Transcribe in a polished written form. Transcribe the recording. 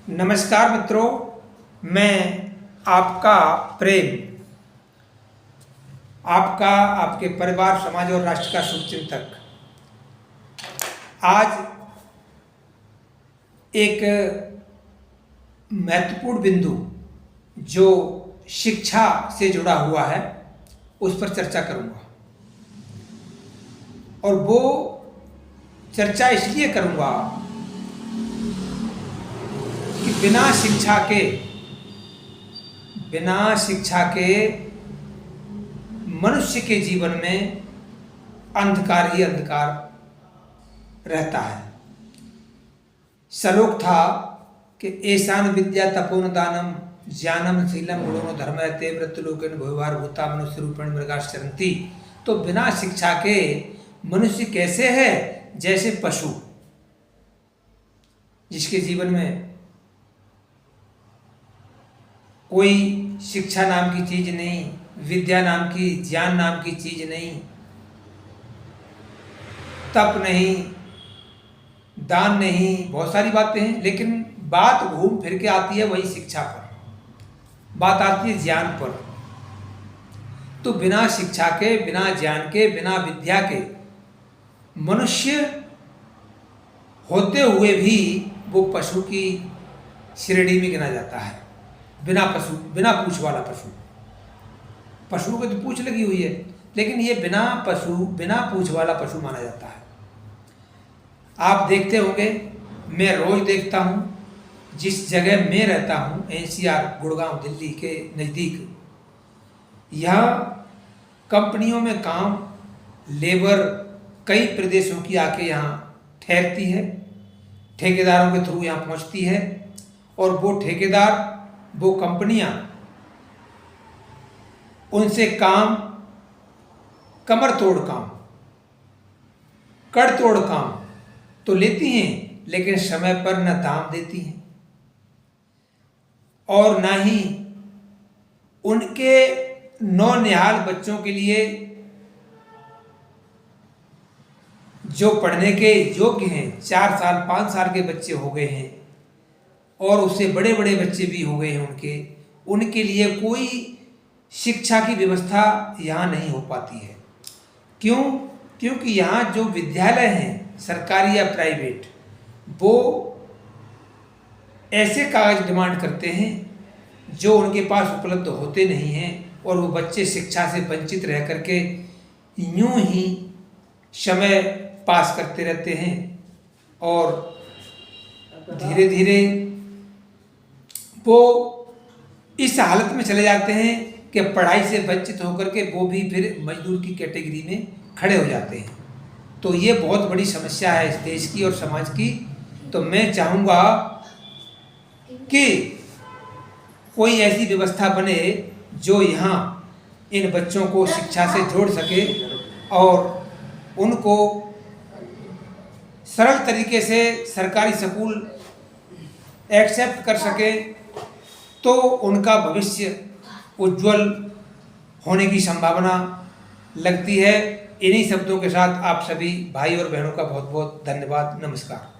नमस्कार मित्रों, मैं आपका प्रेम, आपका आपके परिवार, समाज और राष्ट्र का शुभचिंतक। आज एक महत्वपूर्ण बिंदु जो शिक्षा से जुड़ा हुआ है उस पर चर्चा करूंगा। और वो चर्चा इसलिए करूंगा कि बिना शिक्षा के मनुष्य के जीवन में अंधकार ही अंधकार रहता है। श्लोक था कि एशान विद्या तपोन दानम ज्ञानम शीलम गुणो धर्म ते मृत्युलोकन भूभार भूता मनुष्य रूपेण मृगाश्चरन्ति। तो बिना शिक्षा के मनुष्य कैसे है? जैसे पशु, जिसके जीवन में कोई शिक्षा नाम की चीज नहीं, विद्या नाम की, ज्ञान नाम की चीज नहीं, तप नहीं, दान नहीं, बहुत सारी बातें हैं, लेकिन बात घूम फिर के आती है वही शिक्षा पर, बात आती है ज्ञान पर। तो बिना शिक्षा के, बिना ज्ञान के, बिना विद्या के मनुष्य होते हुए भी वो पशु की श्रेणी में गिना जाता है। बिना पूंछ वाला पशु। पशु को तो पूंछ लगी हुई है, लेकिन ये बिना पूंछ वाला पशु माना जाता है। आप देखते होंगे, मैं रोज देखता हूँ, जिस जगह मैं रहता हूँ NCR गुड़गांव दिल्ली के नज़दीक, यहाँ कंपनियों में काम, लेबर कई प्रदेशों की आके यहाँ ठहरती है, ठेकेदारों के थ्रू यहाँ पहुँचती है, और वो ठेकेदार, वो कंपनियां उनसे काम, कमर तोड़ काम, कड़ तोड़ काम तो लेती हैं, लेकिन समय पर न दाम देती हैं और ना ही उनके नौनिहाल बच्चों के लिए, जो पढ़ने के योग्य हैं, 4 साल 5 साल के बच्चे हो गए हैं और उससे बड़े बड़े बच्चे भी हो गए हैं, उनके लिए कोई शिक्षा की व्यवस्था यहाँ नहीं हो पाती है। क्यों? क्योंकि यहाँ जो विद्यालय हैं, सरकारी या प्राइवेट, वो ऐसे कागज डिमांड करते हैं जो उनके पास उपलब्ध होते नहीं हैं, और वो बच्चे शिक्षा से वंचित रह करके यूं ही समय पास करते रहते हैं और धीरे धीरे वो इस हालत में चले जाते हैं कि पढ़ाई से वंचित होकर के वो भी फिर मजदूर की कैटेगरी में खड़े हो जाते हैं। तो ये बहुत बड़ी समस्या है इस देश की और समाज की। तो मैं चाहूँगा कि कोई ऐसी व्यवस्था बने जो यहाँ इन बच्चों को शिक्षा से जोड़ सके और उनको सरल तरीके से सरकारी स्कूल एक्सेप्ट कर सके, तो उनका भविष्य उज्जवल होने की संभावना लगती है। इन्हीं शब्दों के साथ आप सभी भाई और बहनों का बहुत बहुत धन्यवाद। नमस्कार।